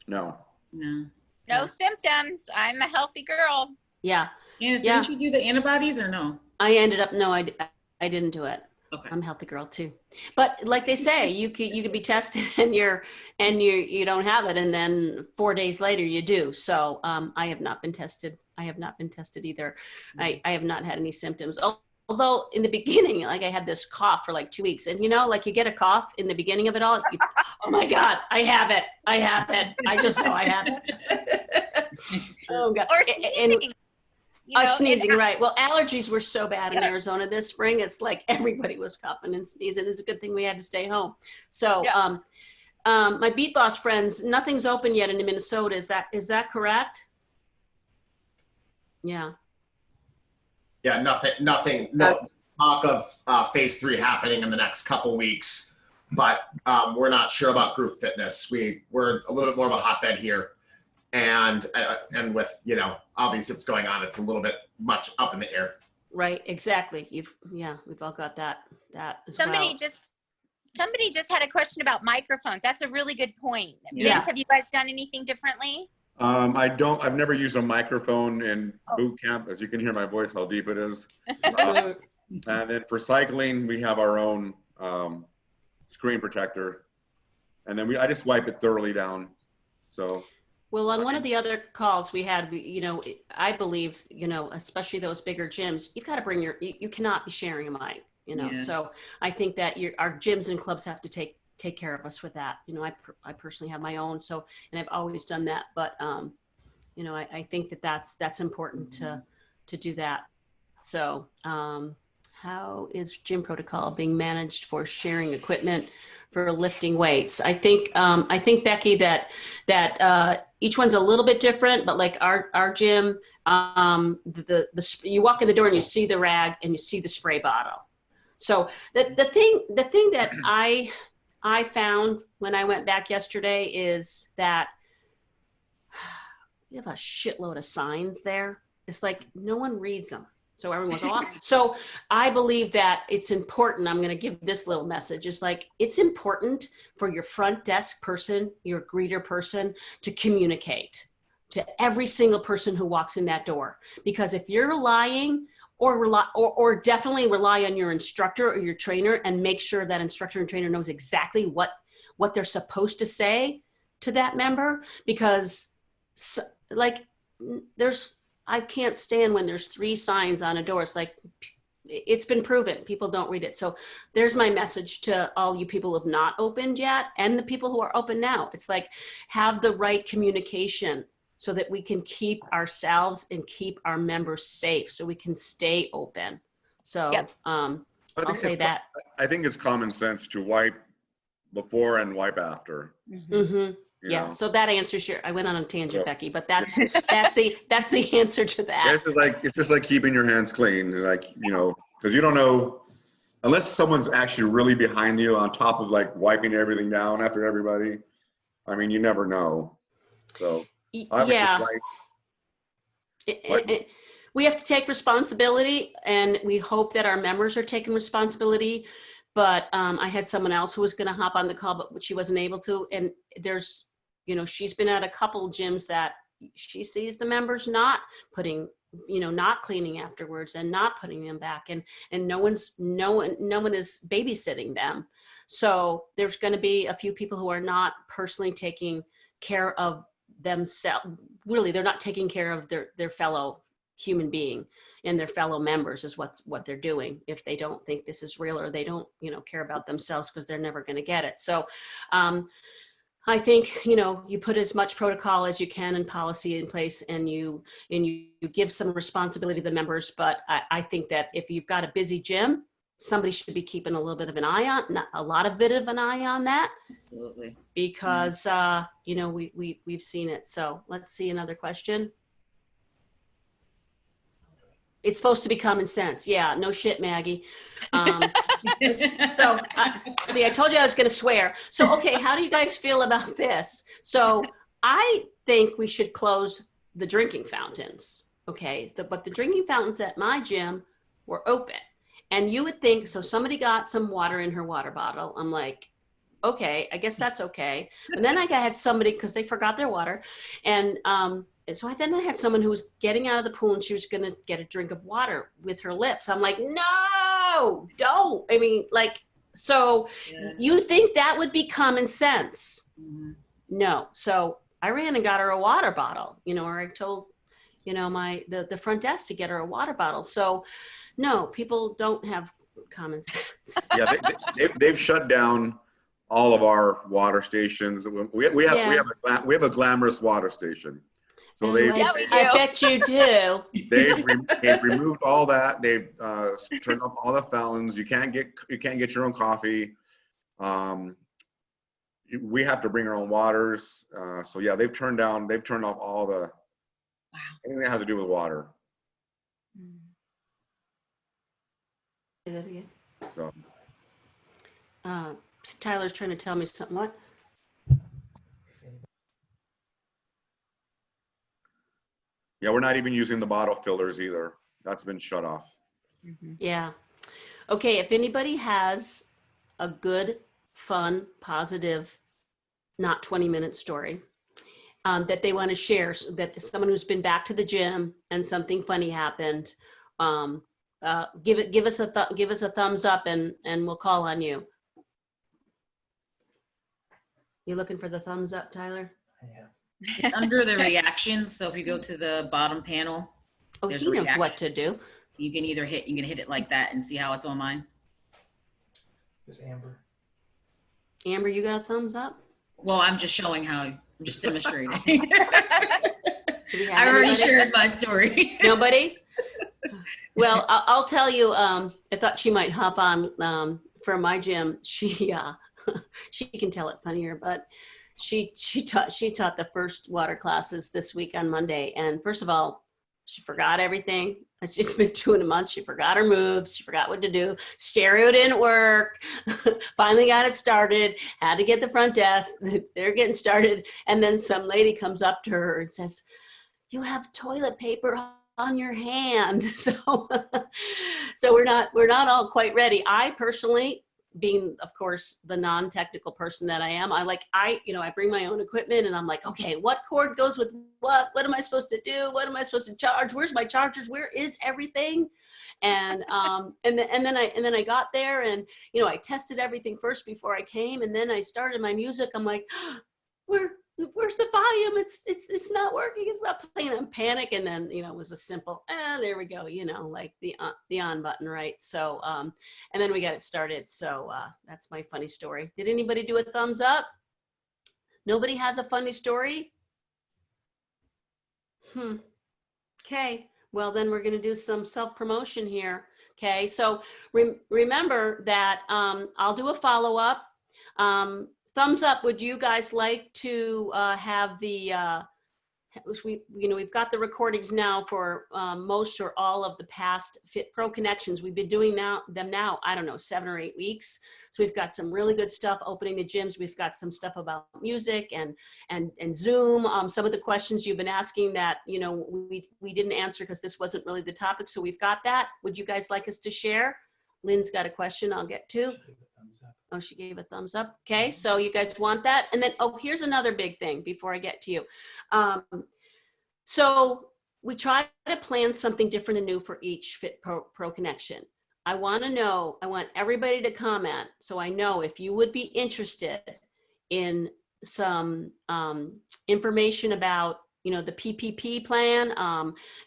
No. No symptoms. I'm a healthy girl. Yeah. Janice, didn't you do the antibodies or no? I ended up, no, I didn't do it. Okay. I'm a healthy girl too. But like they say, you could be tested and you don't have it, and then 4 days later you do. So I have not been tested. I have not been tested either. I have not had any symptoms. Although in the beginning, like I had this cough for like 2 weeks, and like you get a cough in the beginning of it all. Oh my God, I have it. I just know I have it. Oh God. Or sneezing. Sneezing, right. Well, allergies were so bad in Arizona this spring. It's like everybody was coughing and sneezing. It's a good thing we had to stay home. So my Beat Boss friends, nothing's open yet in Minnesota. Is that correct? Yeah. Yeah, nothing, no talk of phase 3 happening in the next couple weeks, but we're not sure about group fitness. We're a little bit more of a hotbed here. and with, you know, obviously what's going on, it's a little bit much up in the air. Right, exactly. We've all got that as Somebody well. just had a question about microphones. That's a really good point. Yeah. Vince, have you guys done anything differently? I've never used a microphone in boot camp. As you can hear my voice, how deep it is. And then for cycling, we have our own screen protector. And then I just wipe it thoroughly down. So. Well, on one of the other calls we had, I believe, especially those bigger gyms, you've got to bring you cannot be sharing a mic, Yeah. So I think that our gyms and clubs have to take care of us with that. I personally have my own, and I've always done that, but, I think that's important to do that. So, how is gym protocol being managed for sharing equipment for lifting weights? I think Becky, that each one's a little bit different, but like our gym, you walk in the door and you see the rag and you see the spray bottle. So the thing that I found when I went back yesterday is that we have a shitload of signs there. It's like no one reads them. So everyone's a lot. So I believe that it's important. I'm going to give this little message. It's like, it's important for your front desk person, your greeter person, to communicate to every single person who walks in that door. Because if you're lying or definitely rely on your instructor or your trainer and make sure that instructor and trainer knows exactly what they're supposed to say to that member. Because I can't stand when there's 3 signs on a door. It's like, it's been proven people don't read it. So there's my message to all you people who have not opened yet and the people who are open now. It's like, have the right communication so that we can keep ourselves and keep our members safe so we can stay open. So Yep. I'll say that. I think it's common sense to wipe before and wipe after. Mm-hmm. Yeah, know? so that answers I went on a tangent, So- Becky, but that's the answer to that. It's just like keeping your hands clean, like, because you don't know, unless someone's actually really behind you on top of like wiping everything down after everybody. I mean, you never know. So I was Yeah. just like, We have to take responsibility, and we hope that our members are taking responsibility. But I had someone else who was going to hop on the call, but she wasn't able to. And there's, she's been at a couple gyms that she sees the members not putting, not cleaning afterwards and not putting them back, and no one is babysitting them. So there's going to be a few people who are not personally taking care of themselves. Really, they're not taking care of their fellow human being and their fellow members is what they're doing if they don't think this is real, or they don't care about themselves, because they're never going to get it. So I think you put as much protocol as you can and policy in place, and you give some responsibility to the members. But I think that if you've got a busy gym, somebody should be keeping a little bit of an eye on, not a lot of bit of an eye on that. Absolutely. Because we've seen it. So let's see another question. It's supposed to be common sense. Yeah, no shit, Maggie. See, I told you I was going to swear. So, okay, how do you guys feel about this? So I think we should close the drinking fountains, okay? But the drinking fountains at my gym were open. And you would think, so somebody got some water in her water bottle. I'm like, okay, I guess that's okay. And then I had somebody, because they forgot their water, and so then I had someone who was getting out of the pool and she was going to get a drink of water with her lips. I'm like, no, don't. I mean, like, so you think that would be common sense? Mm-hmm. No. So I ran and got her a water bottle, or I told, the front desk to get her a water bottle. So no, people don't have common sense. Yeah, they've shut down all of our water stations. We have a glamorous water station. So we do. I bet you do. They've removed all that. They've turned off all the fountains. You can't get your own coffee. We have to bring our own waters. So yeah, they've turned off all the anything that has to do with water. So Tyler's trying to tell me something. What? Yeah, we're not even using the bottle fillers either. That's been shut off. Yeah. Okay, if anybody has a good, fun, positive, not 20-minute story that they want to share, so that someone who's been back to the gym and something funny happened, give us a thumbs up and we'll call on you. You looking for the thumbs up, Tyler? It's under the reactions. So if you go to the bottom panel, Oh, there's he a knows reaction. what to do. You can hit it like that and see how it's on mine. There's Amber. Amber, you got a thumbs up? Well, I'm just showing how, I'm just demonstrating. Do we have I already anybody? shared my story. Nobody? Well, I'll tell you, I thought she might hop on for my gym. She can tell it funnier, but she taught the first water classes this week on Monday. And first of all, she forgot everything. She's been doing a month. She forgot her moves. She forgot what to do. Stereo didn't work. Finally got it started. Had to get the front desk. They're getting started. And then some lady comes up to her and says, "You have toilet paper on your hand." So we're not all quite ready. I personally, being of course the non-technical person that I am, I bring my own equipment and I'm like, okay, what cord goes with what am I supposed to do, what am I supposed to charge, where's my chargers, where is everything? And then I got there and I tested everything first before I came, and then I started my music. I'm like, where's the volume? It's not working. It's not playing. I'm panic. And then, it was a simple, there we go, like the on button, right? So, and then we got it started. So that's my funny story. Did anybody do a thumbs up? Nobody has a funny story? Okay. Well, then we're going to do some self-promotion here. Okay. So remember that I'll do a follow-up. Thumbs up, would you guys like to have the, we've got the recordings now for most or all of the past Fit Pro connections. We've been doing them now, I don't know, 7 or 8 weeks. So we've got some really good stuff opening the gyms. We've got some stuff about music and Zoom. Some of the questions you've been asking that, we didn't answer because this wasn't really the topic. So we've got that. Would you guys like us to share? Lynn's got a question I'll get to. Oh, she gave a thumbs up. Okay, so you guys want that? And then, here's another big thing before I get to you. So we try to plan something different and new for each Fit Pro connection. I want everybody to comment so I know if you would be interested in some information about the PPP plan.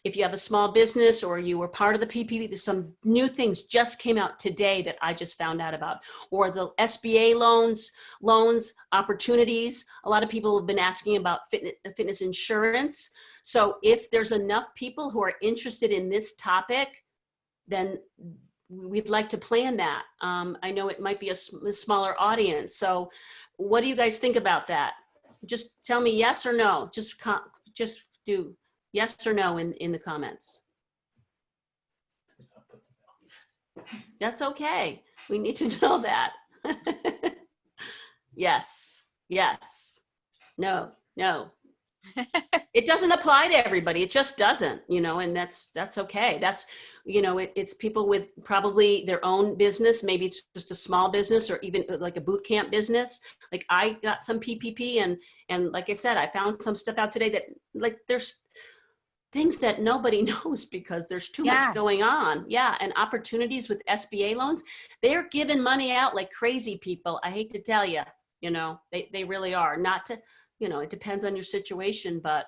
If you have a small business or you were part of the PPP, there's some new things just came out today that I just found out about, or the SBA loans opportunities. A lot of people have been asking about fitness insurance. So if there's enough people who are interested in this topic, then we'd like to plan that. I know it might be a smaller audience. So what do you guys think about that? Just tell me yes or no. Just do yes or no in the comments. That's okay. We need to know that. Yes, no. It doesn't apply to everybody. It just doesn't, and that's okay. That's, it's people with probably their own business. Maybe it's just a small business or even like a boot camp business. Like I got some PPP and like I said, I found some stuff out today that there's things that nobody knows because there's too much going on. Yeah. And opportunities with SBA loans, they're giving money out like crazy, people. I hate to tell you, they really are. Not to, it depends on your situation, but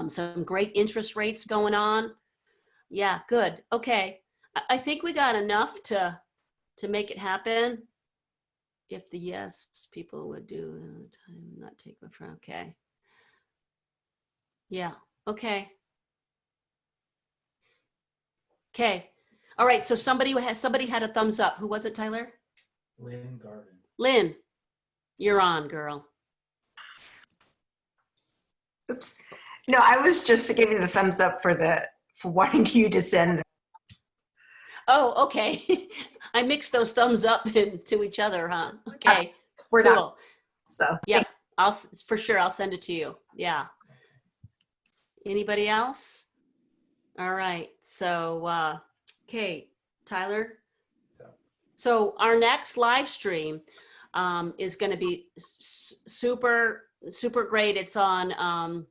some great interest rates going on. Yeah, good. Okay. I think we got enough to make it happen. If the yes, people would do time, not take my friend. Okay. Yeah. Okay. Okay. All right. So somebody had a thumbs up. Who was it, Tyler? Lynn Garvin. Lynn, you're on, girl. Oops. No, I was just giving the thumbs up for wanting you to send. Oh, okay. I mixed those thumbs up to each other, huh? Okay. We're cool. not. So yeah, I'll send it to you. Yeah. Anybody else? All right. So, okay, Tyler. So our next live stream is going to be super great. It's on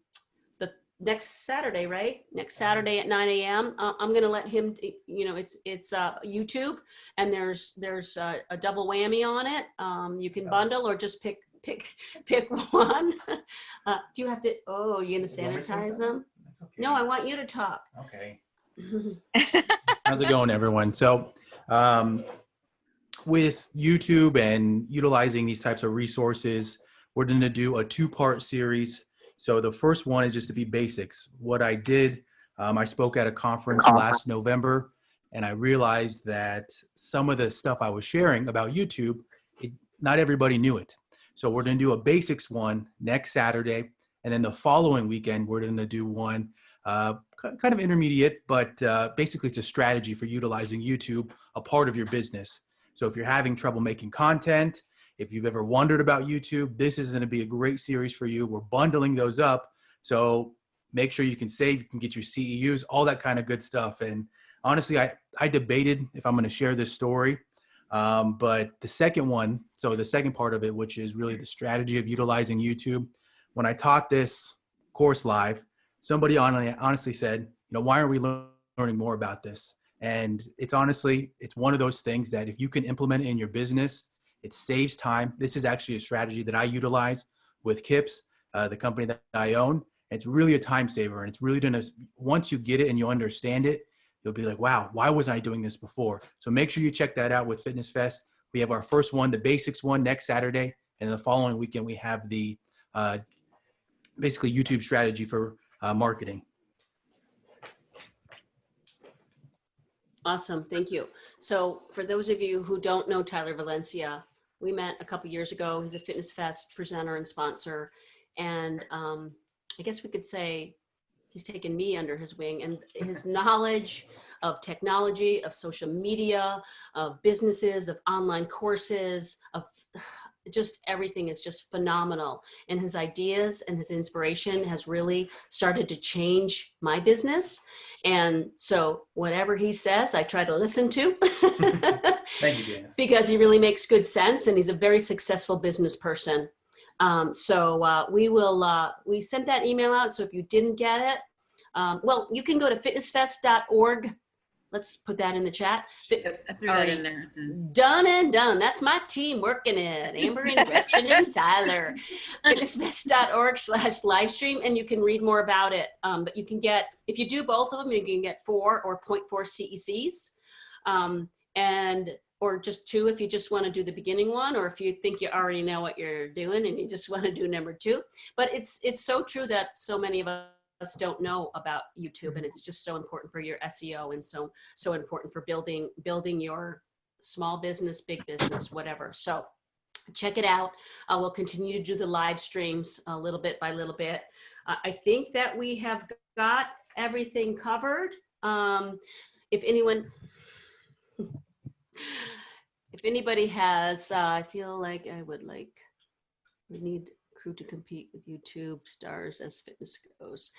the next Saturday, right? Next Saturday at 9 a.m. I'm going to let him. It's YouTube, and there's a double whammy on it. You can bundle or just pick one. Do you have to? Oh, you going to sanitize them? That's okay. No, I want you to talk. Okay. How's it going, everyone? So, with YouTube and utilizing these types of resources, we're going to do a 2-part series. So the first one is just to be basics. What I did, I spoke at a conference last November, and I realized that some of the stuff I was sharing about YouTube, not everybody knew it. So we're going to do a basics one next Saturday, and then the following weekend, we're going to do one kind of intermediate, but basically it's a strategy for utilizing YouTube, a part of your business. So if you're having trouble making content, if you've ever wondered about YouTube, this is going to be a great series for you. We're bundling those up. So make sure you can save, you can get your CEUs, all that kind of good stuff. And honestly, I debated if I'm going to share this story. But the second one, so the second part of it, which is really the strategy of utilizing YouTube. When I taught this course live, somebody honestly said, why aren't we learning more about this? And it's one of those things that if you can implement it in your business, it saves time. This is actually a strategy that I utilize with KIPS, the company that I own. It's really a time saver. And it's really once you get it and you understand it, you'll be like, wow, why wasn't I doing this before? So make sure you check that out with Fitness Fest. We have our first one, the basics one, next Saturday. And the following weekend, we have the basically YouTube strategy for marketing. Awesome. Thank you. So for those of you who don't know Tyler Valencia, we met a couple years ago. He's a Fitness Fest presenter and sponsor. And I guess we could say he's taken me under his wing, and his knowledge of technology, of social media, of businesses, of online courses, of just everything is just phenomenal. And his ideas and his inspiration has really started to change my business. And so whatever he says, I try to listen to. Thank you, Janice. Because he really makes good sense, and he's a very successful business person. We sent that email out. So if you didn't get it, well, you can go to fitnessfest.org. Let's put that in the chat. I threw that in there. Done and done. That's my team working it. Amber and Gretchen and Tyler. Fitnessfest.org/live stream, and you can read more about it. But you can get, if you do both of them, you can get 4 or 0.4 CECs. Or just 2 if you just want to do the beginning one, or if you think you already know what you're doing and you just want to do number 2. But it's so true that so many of us don't know about YouTube, and it's just so important for your SEO, and so important for building your small business, big business, whatever. So check it out. We'll continue to do the live streams a little bit by little bit. I think that we have got everything covered. If anybody has, I feel like we need crew to compete with YouTube stars as fitness goes.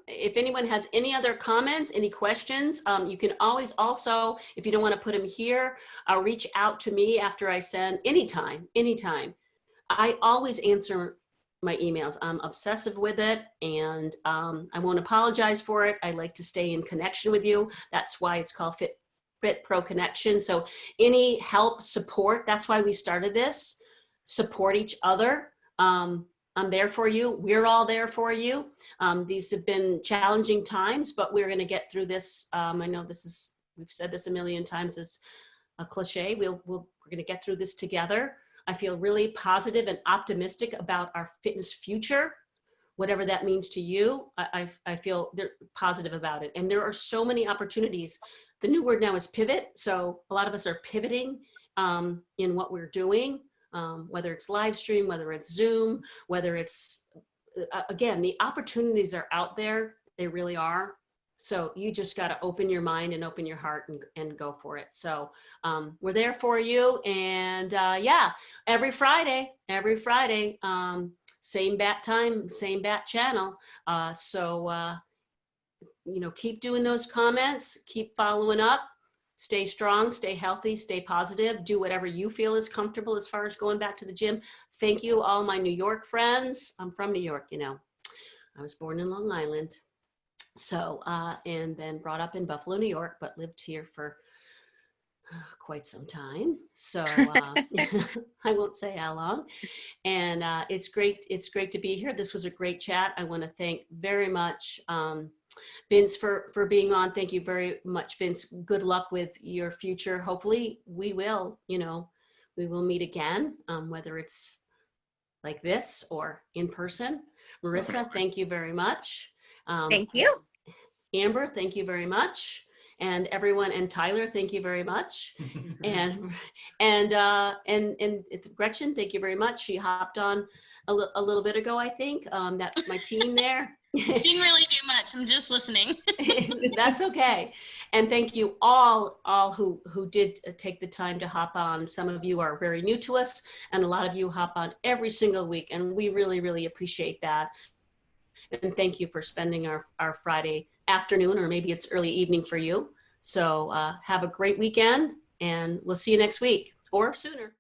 If anyone has any other comments, any questions, you can always also, if you don't want to put them here, reach out to me after I send, anytime. I always answer my emails. I'm obsessive with it, and I won't apologize for it. I like to stay in connection with you. That's why it's called Fit Pro Connection. So any help, support, that's why we started this. Support each other. I'm there for you. We're all there for you. These have been challenging times, but we're going to get through this. I know we've said this a million times as a cliche. We're going to get through this together. I feel really positive and optimistic about our fitness future, whatever that means to you. I feel positive about it. And there are so many opportunities. The new word now is pivot. So a lot of us are pivoting in what we're doing, whether it's live stream, whether it's Zoom, whether it's, again, the opportunities are out there. They really are. So you just got to open your mind and open your heart and go for it. So we're there for you. And yeah, every Friday, same bat time, same bat channel. So keep doing those comments, keep following up, stay strong, stay healthy, stay positive, do whatever you feel is comfortable as far as going back to the gym. Thank you, all my New York friends. I'm from New York, I was born in Long Island. So, and then brought up in Buffalo, New York, but lived here for quite some time. So I won't say how long. And it's great to be here. This was a great chat. I want to thank very much Vince for being on. Thank you very much, Vince. Good luck with your future. Hopefully we will meet again, whether it's like this or in person. Marissa, thank you very much. Thank you. Amber, thank you very much. And everyone, and Tyler, thank you very much. and Gretchen, thank you very much. She hopped on a little bit ago, I think. That's my team there. Didn't really do much. I'm just listening. That's okay. And thank you all who did take the time to hop on. Some of you are very new to us, and a lot of you hop on every single week, and we really, really appreciate that. And thank you for spending our Friday afternoon, or maybe it's early evening for you. So have a great weekend, and we'll see you next week or sooner.